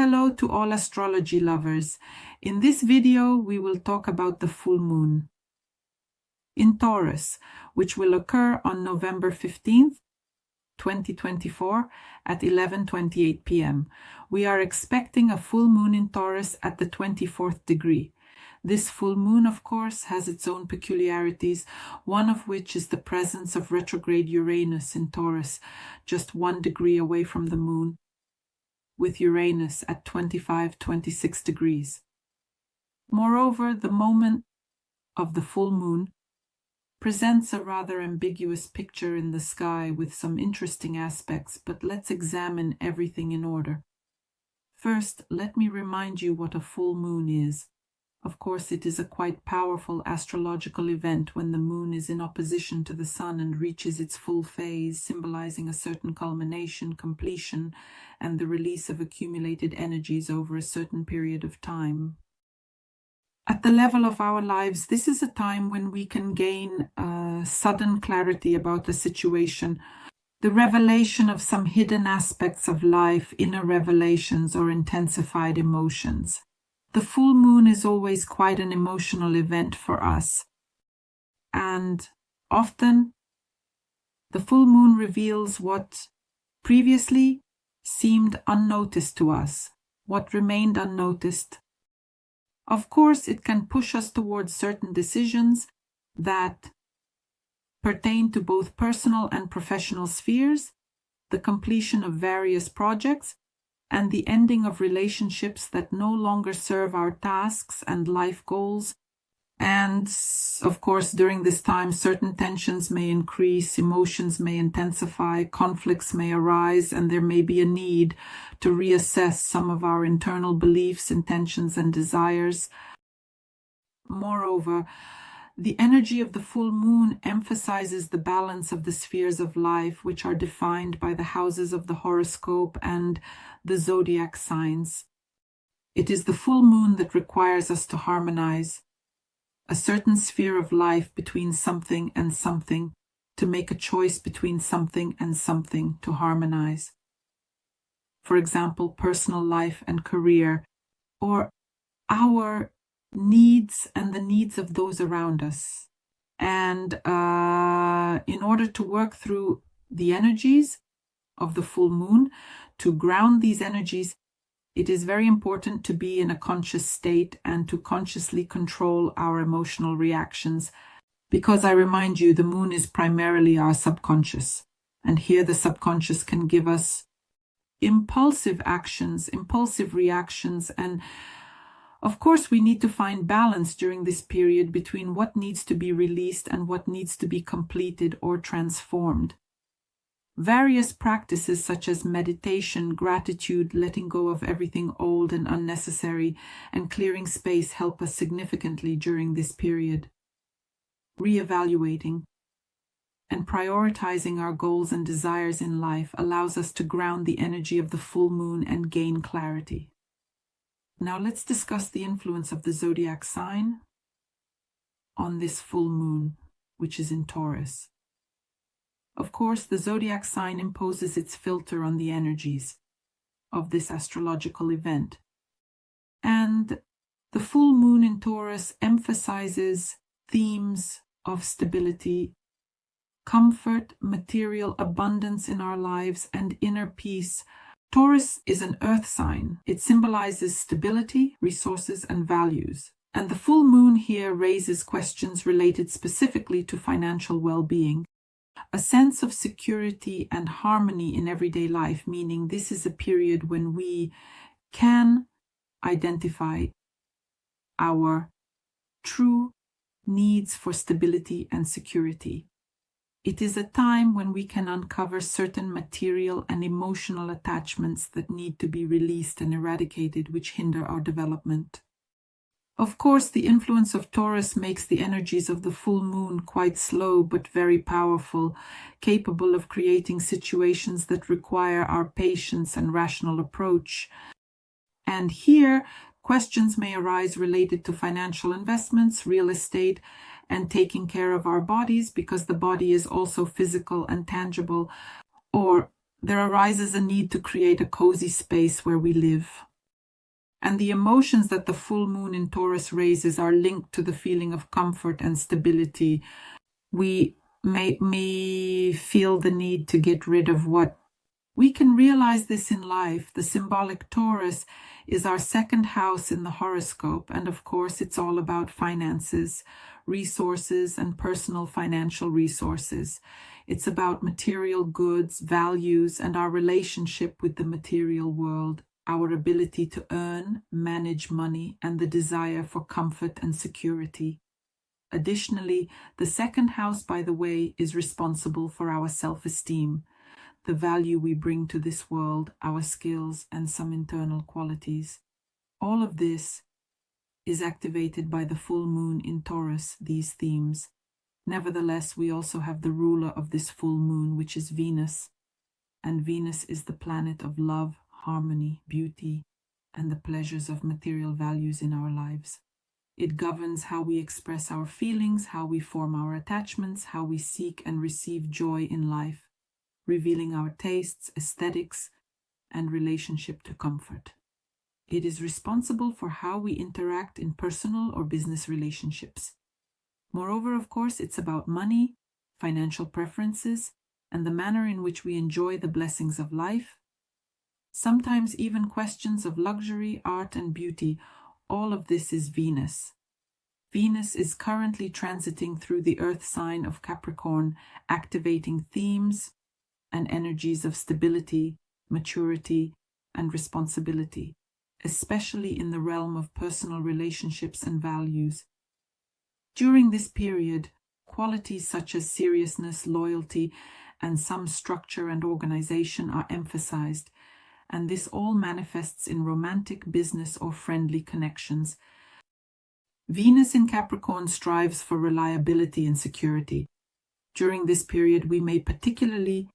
Hello to all astrology lovers. In this video, we will talk about the full moon in Taurus, which will occur on November 15th, 2024 at 11:28 p.m. We are expecting a full moon in Taurus at the 24th degree. This full moon, of course, has its own peculiarities, one of which is the presence of retrograde Uranus in Taurus, just 1 degree away from the moon, with Uranus at 25-26 degrees. Moreover, the moment of the full moon presents a rather ambiguous picture in the sky with some interesting aspects, but let's examine everything in order. First, let me remind you what a full moon is. Of course, it is a quite powerful astrological event when the moon is in opposition to the sun and reaches its full phase, symbolizing a certain culmination, completion, and the release of accumulated energies over a certain period of time. At the level of our lives, this is a time when we can gain sudden clarity about the situation, the revelation of some hidden aspects of life, inner revelations, or intensified emotions. The full moon is always quite an emotional event for us, and often the full moon reveals what previously seemed unnoticed to us, what remained unnoticed. Of course, it can push us towards certain decisions that pertain to both personal and professional spheres, the completion of various projects, and the ending of relationships that no longer serve our tasks and life goals. And, of course, during this time, certain tensions may increase, emotions may intensify, conflicts may arise, and there may be a need to reassess some of our internal beliefs, intentions, and desires. Moreover, the energy of the full moon emphasizes the balance of the spheres of life, which are defined by the houses of the horoscope and the zodiac signs. It is the full moon that requires us to harmonize a certain sphere of life between something and something, to make a choice between something and something to harmonize. For example, personal life and career, or our needs and the needs of those around us. And in order to work through the energies of the full moon, to ground these energies, it is very important to be in a conscious state and to consciously control our emotional reactions, because I remind you, the moon is primarily our subconscious, and here the subconscious can give us impulsive actions, impulsive reactions, and of course, we need to find balance during this period between what needs to be released and what needs to be completed or transformed. Various practices such as meditation, gratitude, letting go of everything old and unnecessary, and clearing space help us significantly during this period. Reevaluating and prioritizing our goals and desires in life allows us to ground the energy of the full moon and gain clarity. Now let's discuss the influence of the zodiac sign on this full moon, which is in Taurus. Of course, the zodiac sign imposes its filter on the energies of this astrological event. And the full moon in Taurus emphasizes themes of stability, comfort, material abundance in our lives, and inner peace. Taurus is an earth sign. It symbolizes stability, resources, and values. And the full moon here raises questions related specifically to financial well-being. A sense of security and harmony in everyday life, meaning this is a period when we can identify our true needs for stability and security. It is a time when we can uncover certain material and emotional attachments that need to be released and eradicated, which hinder our development. Of course, the influence of Taurus makes the energies of the full moon quite slow but very powerful, capable of creating situations that require our patience and rational approach. And here, questions may arise related to financial investments, real estate, and taking care of our bodies, because the body is also physical and tangible, or there arises a need to create a cozy space where we live. And the emotions that the full moon in Taurus raises are linked to the feeling of comfort and stability. We may feel the need to get rid of what we can realize this in life. The symbolic Taurus is our second house in the horoscope, and of course it's all about finances, resources, and personal financial resources. It's about material goods, values, and our relationship with the material world, our ability to earn, manage money, and the desire for comfort and security. Additionally, the second house, by the way, is responsible for our self-esteem, the value we bring to this world, our skills, and some internal qualities. All of this is activated by the full moon in Taurus, these themes. Nevertheless, we also have the ruler of this full moon, which is Venus. And Venus is the planet of love, harmony, beauty, and the pleasures of material values in our lives. It governs how we express our feelings, how we form our attachments, how we seek and receive joy in life, revealing our tastes, aesthetics, and relationship to comfort. It is responsible for how we interact in personal or business relationships. Moreover, of course, it's about money, financial preferences, and the manner in which we enjoy the blessings of life. Sometimes even questions of luxury, art, and beauty. All of this is Venus. Venus is currently transiting through the Earth sign of Capricorn, activating themes and energies of stability, maturity, and responsibility, especially in the realm of personal relationships and values. During this period, qualities such as seriousness, loyalty, and some structure and organization are emphasized, and this all manifests in romantic, business, or friendly connections. Venus in Capricorn strives for reliability and security. During this period, we may particularly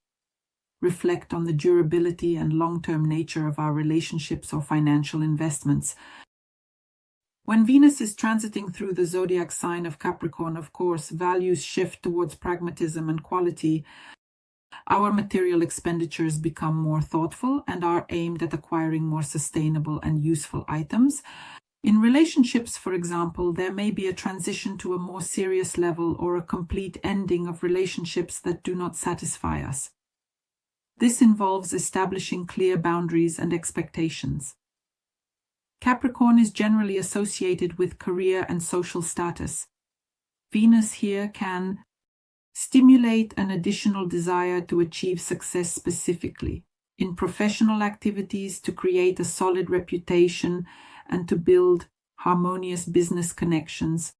reflect on the durability and long-term nature of our relationships or financial investments. When Venus is transiting through the zodiac sign of Capricorn, of course, values shift towards pragmatism and quality. Our material expenditures become more thoughtful and are aimed at acquiring more sustainable and useful items. In relationships, for example, there may be a transition to a more serious level or a complete ending of relationships that do not satisfy us. This involves establishing clear boundaries and expectations. Capricorn is generally associated with career and social status. Venus here can stimulate an additional desire to achieve success specifically in professional activities, to create a solid reputation, and to build harmonious business connections.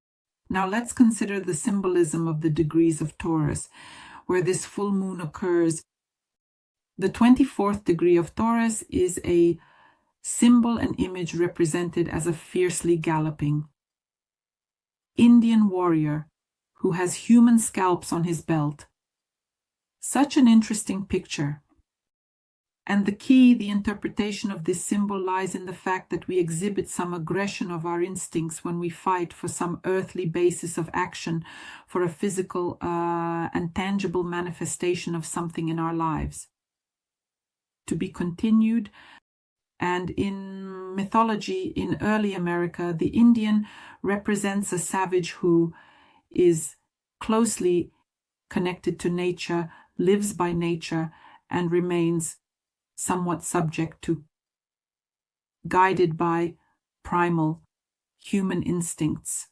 Now let's consider the symbolism of the degrees of Taurus, where this full moon occurs. The 24th degree of Taurus is a symbol and image represented as a fiercely galloping Indian warrior who has human scalps on his belt. Such an interesting picture. And the interpretation of this symbol lies in the fact that we exhibit some aggression of our instincts when we fight for some earthly basis of action, for a physical and tangible manifestation of something in our lives. To be continued. And in mythology in early America, the Indian represents a savage who is closely connected to nature, lives by nature, and remains somewhat subject to, guided by primal human instincts.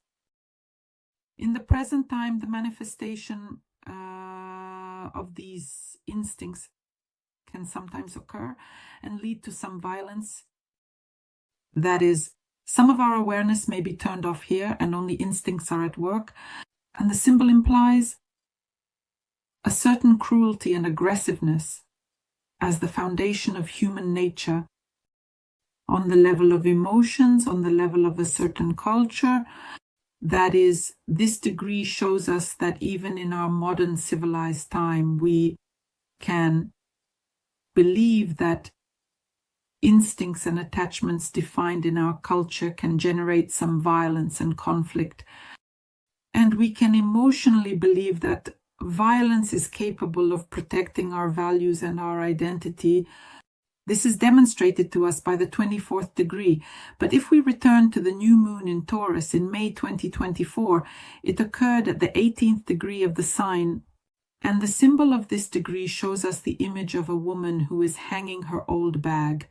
In the present time, the manifestation of these instincts can sometimes occur and lead to some violence. That is, some of our awareness may be turned off here and only instincts are at work. And the symbol implies a certain cruelty and aggressiveness as the foundation of human nature on the level of emotions, on the level of a certain culture. That is, this degree shows us that even in our modern civilized time, we can believe that instincts and attachments defined in our culture can generate some violence and conflict. And we can emotionally believe that violence is capable of protecting our values and our identity, This is demonstrated to us by the 24th degree, but if we return to the new moon in Taurus in May 2024, it occurred at the 18th degree of the sign, and the symbol of this degree shows us the image of a woman who is hanging her old bag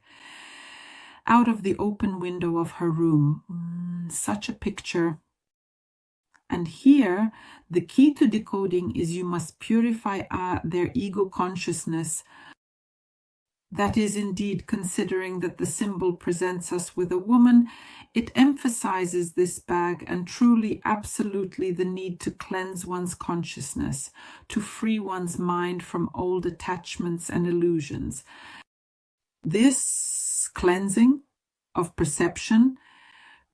out of the open window of her room. Such a picture. And here, the key to decoding is you must purify their ego consciousness. That is indeed, considering that the symbol presents us with a woman, it emphasizes this bag and truly, absolutely the need to cleanse one's consciousness, to free one's mind from old attachments and illusions. This cleansing of perception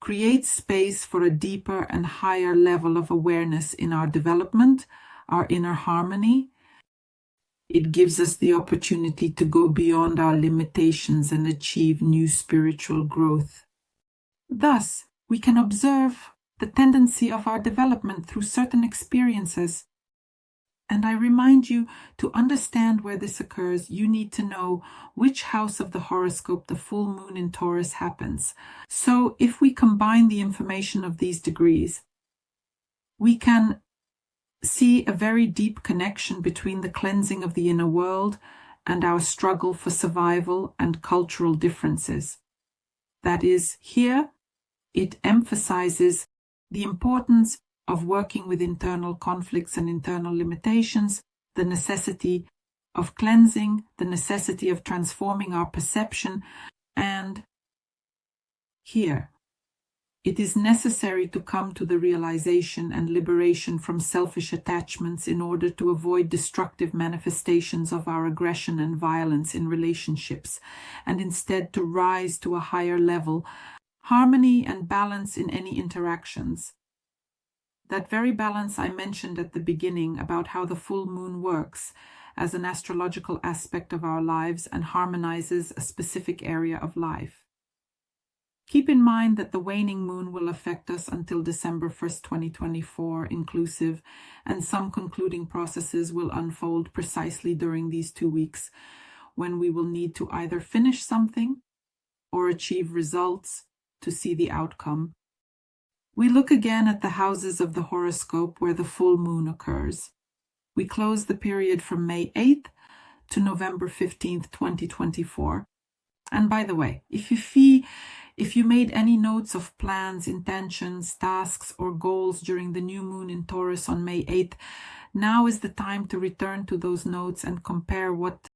creates space for a deeper and higher level of awareness in our development, our inner harmony. It gives us the opportunity to go beyond our limitations and achieve new spiritual growth. Thus, we can observe the tendency of our development through certain experiences. And I remind you, to understand where this occurs, you need to know which house of the horoscope the full moon in Taurus happens. So if we combine the information of these degrees, we can see a very deep connection between the cleansing of the inner world and our struggle for survival and cultural differences. That is, here it emphasizes the importance of working with internal conflicts and internal limitations, the necessity of cleansing, the necessity of transforming our perception, and here it is necessary to come to the realization and liberation from selfish attachments in order to avoid destructive manifestations of our aggression and violence in relationships, and instead to rise to a higher level, harmony and balance in any interactions. That very balance I mentioned at the beginning about how the full moon works as an astrological aspect of our lives and harmonizes a specific area of life. Keep in mind that the waning moon will affect us until December 1st, 2024 inclusive, and some concluding processes will unfold precisely during these 2 weeks, when we will need to either finish something or achieve results to see the outcome. We look again at the houses of the horoscope where the full moon occurs. We close the period from May 8th to November 15th, 2024. And by the way, if you made any notes of plans, intentions, tasks, or goals during the new moon in Taurus on May 8th, now is the time to return to those notes and compare what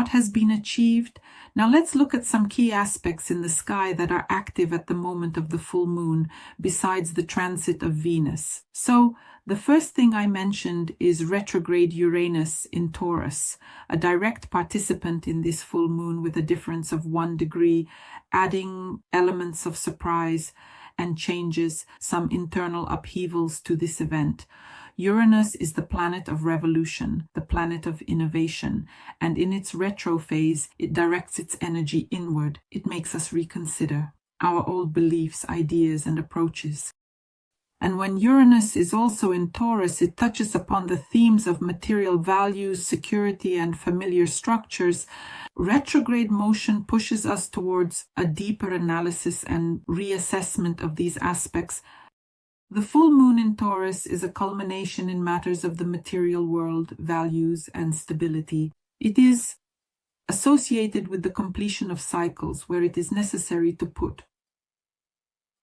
has been achieved. Now let's look at some key aspects in the sky that are active at the moment of the full moon, besides the transit of Venus. So the first thing I mentioned is retrograde Uranus in Taurus, a direct participant in this full moon with a difference of 1 degree, adding elements of surprise and changes, some internal upheavals to this event. Uranus is the planet of revolution, the planet of innovation, and in its retro phase, it directs its energy inward. It makes us reconsider our old beliefs, ideas, and approaches. And when Uranus is also in Taurus, it touches upon the themes of material values, security, and familiar structures. Retrograde motion pushes us towards a deeper analysis and reassessment of these aspects. The full moon in Taurus is a culmination in matters of the material world, values, and stability. It is associated with the completion of cycles where it is necessary to put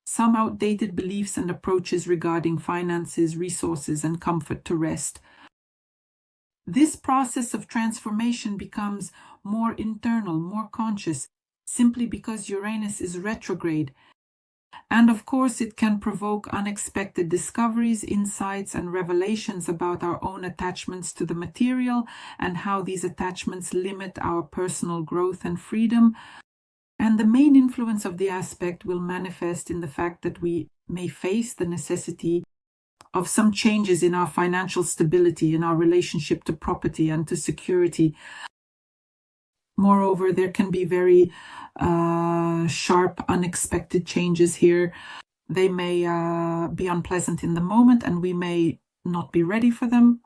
some outdated beliefs and approaches regarding finances, resources, and comfort to rest. This process of transformation becomes more internal, more conscious, simply because Uranus is retrograde. And of course, it can provoke unexpected discoveries, insights, and revelations about our own attachments to the material and how these attachments limit our personal growth and freedom. And the main influence of the aspect will manifest in the fact that we may face the necessity of some changes in our financial stability, in our relationship to property and to security. Moreover, there can be very sharp, unexpected changes here. They may be unpleasant in the moment and we may not be ready for them.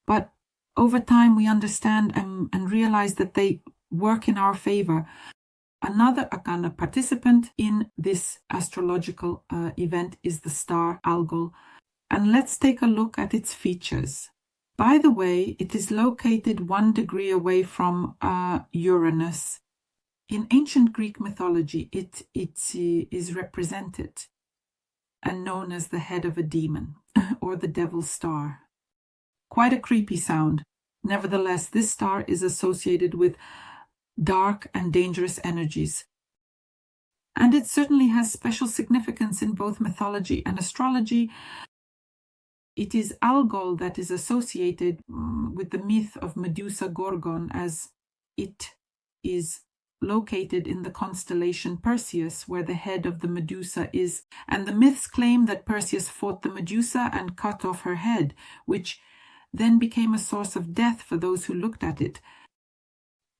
But over time, we understand and realize that they work in our favor. Another Arcana participant in this astrological event is the star Algol. And let's take a look at its features. By the way, it is located 1 degree away from Uranus. In ancient Greek mythology, it is represented and known as the head of a demon or the devil's star. Quite a creepy sound. Nevertheless, this star is associated with dark and dangerous energies. And it certainly has special significance in both mythology and astrology. It is Algol that is associated with the myth of Medusa Gorgon, as it is located in the constellation Perseus, where the head of the Medusa is. And the myths claim that Perseus fought the Medusa and cut off her head, which then became a source of death for those who looked at it.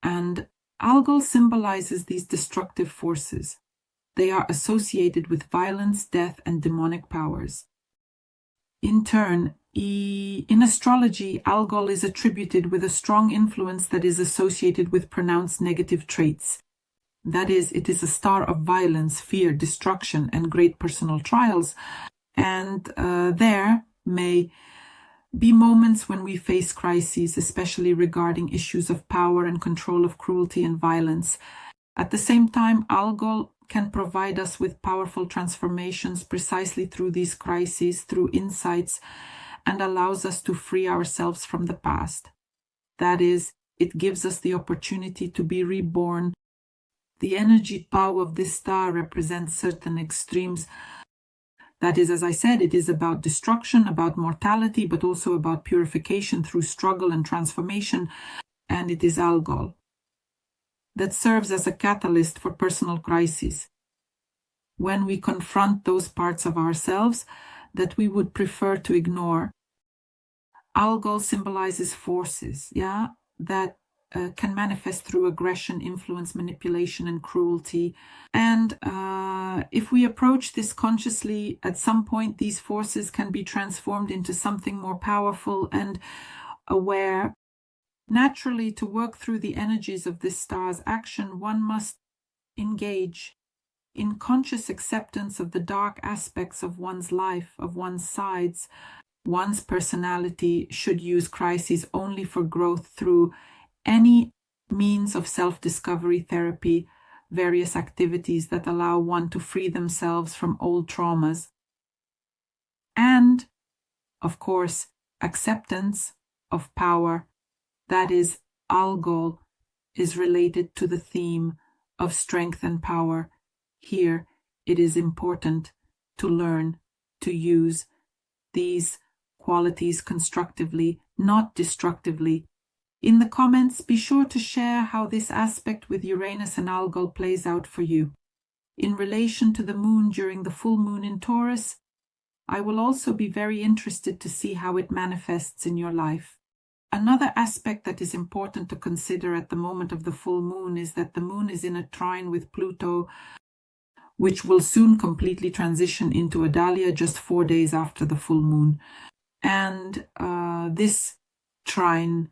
And Algol symbolizes these destructive forces. They are associated with violence, death, and demonic powers. In turn, in astrology, Algol is attributed with a strong influence that is associated with pronounced negative traits. That is, it is a star of violence, fear, destruction, and great personal trials. And there may be moments when we face crises, especially regarding issues of power and control of cruelty and violence. At the same time, Algol can provide us with powerful transformations precisely through these crises, through insights, and allows us to free ourselves from the past. That is, it gives us the opportunity to be reborn. The energy power of this star represents certain extremes. That is, as I said, it is about destruction, about mortality, but also about purification through struggle and transformation. And it is Algol that serves as a catalyst for personal crises. When we confront those parts of ourselves that we would prefer to ignore, Algol symbolizes forces, that can manifest through aggression, influence, manipulation, and cruelty. And if we approach this consciously, at some point these forces can be transformed into something more powerful and aware. Naturally, to work through the energies of this star's action, one must engage in conscious acceptance of the dark aspects of one's life, of one's sides. One's personality should use crises only for growth through any means of self-discovery, therapy, various activities that allow one to free themselves from old traumas. And, of course, acceptance of power. That is, Algol is related to the theme of strength and power. Here, it is important to learn to use these qualities constructively, not destructively. In the comments, be sure to share how this aspect with Uranus and Algol plays out for you. In relation to the moon during the full moon in Taurus, I will also be very interested to see how it manifests in your life. Another aspect that is important to consider at the moment of the full moon is that the moon is in a trine with Pluto, which will soon completely transition into a Dahlia just 4 days after the full moon. And this trine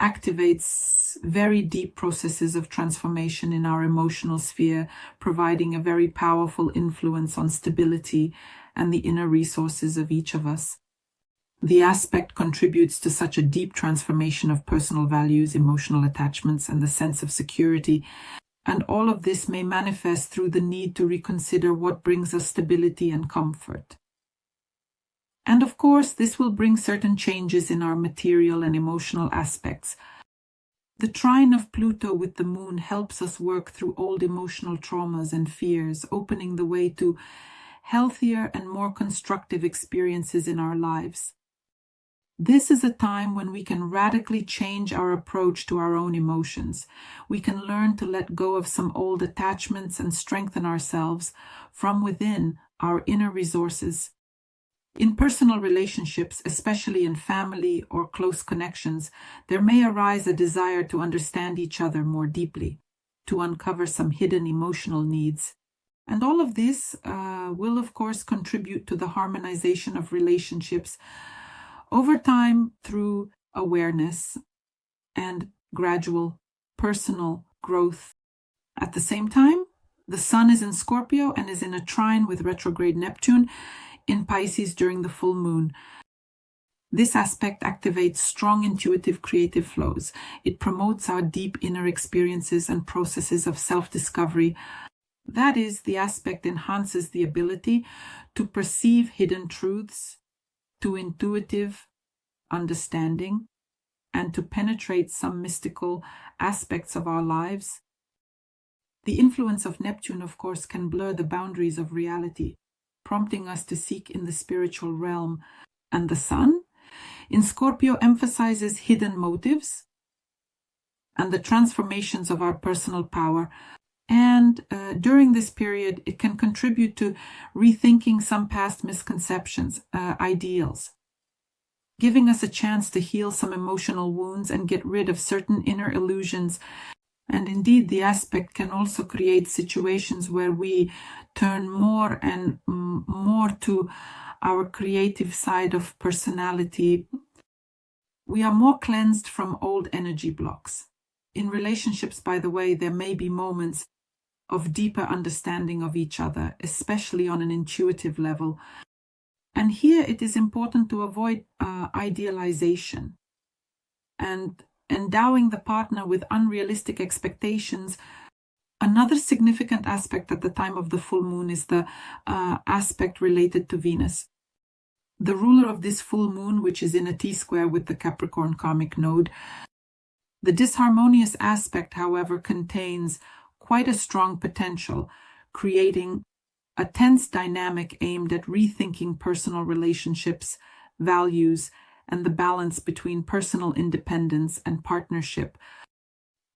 activates very deep processes of transformation in our emotional sphere, providing a very powerful influence on stability and the inner resources of each of us. The aspect contributes to such a deep transformation of personal values, emotional attachments, and the sense of security. And all of this may manifest through the need to reconsider what brings us stability and comfort. And of course, this will bring certain changes in our material and emotional aspects. The trine of Pluto with the moon helps us work through old emotional traumas and fears, opening the way to healthier and more constructive experiences in our lives. This is a time when we can radically change our approach to our own emotions. We can learn to let go of some old attachments and strengthen ourselves from within our inner resources. In personal relationships, especially in family or close connections, there may arise a desire to understand each other more deeply, to uncover some hidden emotional needs. And all of this will, of course, contribute to the harmonization of relationships over time through awareness and gradual personal growth. At the same time, the Sun is in Scorpio and is in a trine with retrograde Neptune in Pisces during the full moon. This aspect activates strong intuitive creative flows. It promotes our deep inner experiences and processes of self-discovery. That is, the aspect enhances the ability to perceive hidden truths, to intuitive understanding, and to penetrate some mystical aspects of our lives. The influence of Neptune, of course, can blur the boundaries of reality, prompting us to seek in the spiritual realm. And the Sun in Scorpio emphasizes hidden motives and the transformations of our personal power. And during this period, it can contribute to rethinking some past misconceptions, ideals, giving us a chance to heal some emotional wounds and get rid of certain inner illusions. And indeed, the aspect can also create situations where we turn more and more to our creative side of personality. We are more cleansed from old energy blocks. In relationships, by the way, there may be moments of deeper understanding of each other, especially on an intuitive level. And here it is important to avoid idealization and endowing the partner with unrealistic expectations. Another significant aspect at the time of the full moon is the aspect related to Venus. The ruler of this full moon, which is in a T-square with the Capricorn karmic node. The disharmonious aspect, however, contains quite a strong potential, creating a tense dynamic aimed at rethinking personal relationships, values, and the balance between personal independence and partnership.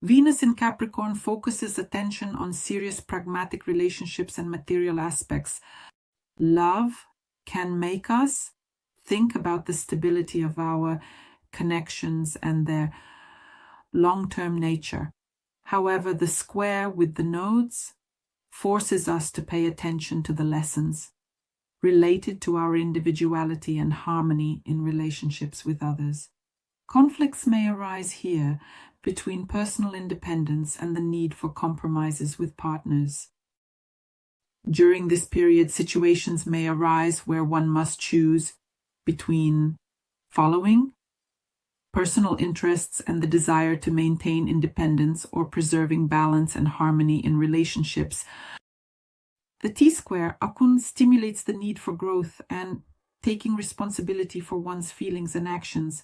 Venus in Capricorn focuses attention on serious pragmatic relationships and material aspects. Love can make us think about the stability of our connections and their long-term nature. However, the square with the nodes forces us to pay attention to the lessons related to our individuality and harmony in relationships with others. Conflicts may arise here between personal independence and the need for compromises with partners. During this period, situations may arise where one must choose between following personal interests and the desire to maintain independence or preserving balance and harmony in relationships. The T-square, Akun, stimulates the need for growth and taking responsibility for one's feelings and actions.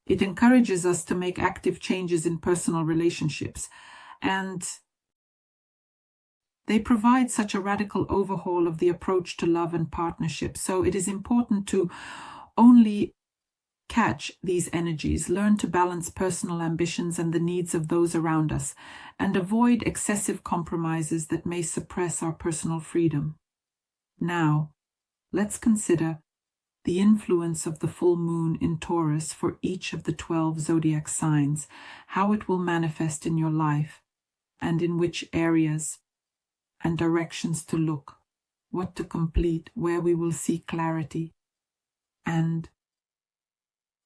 It encourages us to make active changes in personal relationships, and they provide such a radical overhaul of the approach to love and partnership. So it is important to only catch these energies, learn to balance personal ambitions and the needs of those around us, and avoid excessive compromises that may suppress our personal freedom. Now, let's consider the influence of the full moon in Taurus for each of the 12 zodiac signs, how it will manifest in your life, and in which areas and directions to look, what to complete, where we will see clarity and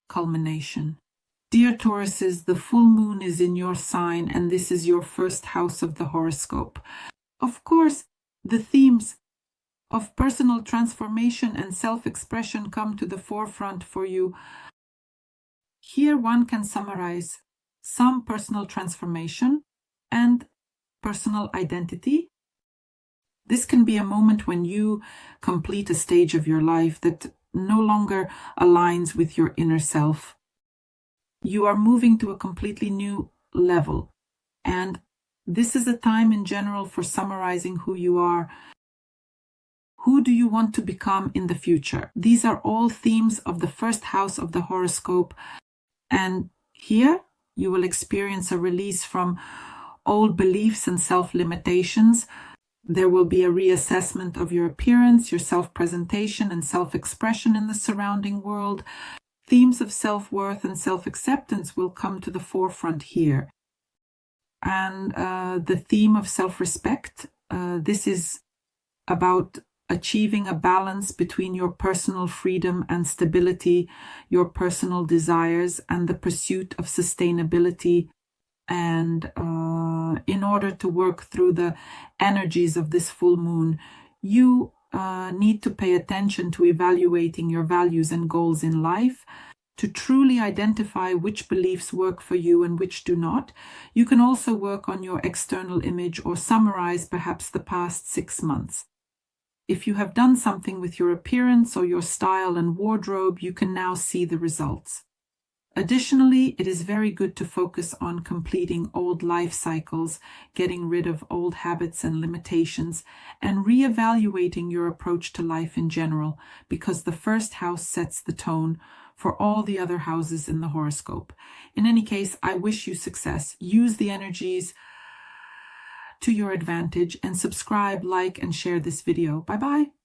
culmination. Dear Tauruses, the full moon is in your sign, and this is your first house of the horoscope. Of course, the themes of personal transformation and self-expression come to the forefront for you. Here one can summarize some personal transformation and personal identity. This can be a moment when you complete a stage of your life that no longer aligns with your inner self. You are moving to a completely new level, and this is a time in general for summarizing who you are. Who do you want to become in the future? These are all themes of the first house of the horoscope, and here you will experience a release from old beliefs and self-limitations. There will be a reassessment of your appearance, your self-presentation and self-expression in the surrounding world. Themes of self-worth and self-acceptance will come to the forefront here. And the theme of self-respect, this is about achieving a balance between your personal freedom and stability, your personal desires, and the pursuit of sustainability and in order to work through the energies of this full moon, you need to pay attention to evaluating your values and goals in life, to truly identify which beliefs work for you and which do not. You can also work on your external image or summarize perhaps the past 6 months. If you have done something with your appearance or your style and wardrobe, you can now see the results. Additionally, it is very good to focus on completing old life cycles, getting rid of old habits and limitations, and reevaluating your approach to life in general, because the first house sets the tone for all the other houses in the horoscope. In any case, I wish you success. Use the energies to your advantage and subscribe, like, and share this video. Bye-bye.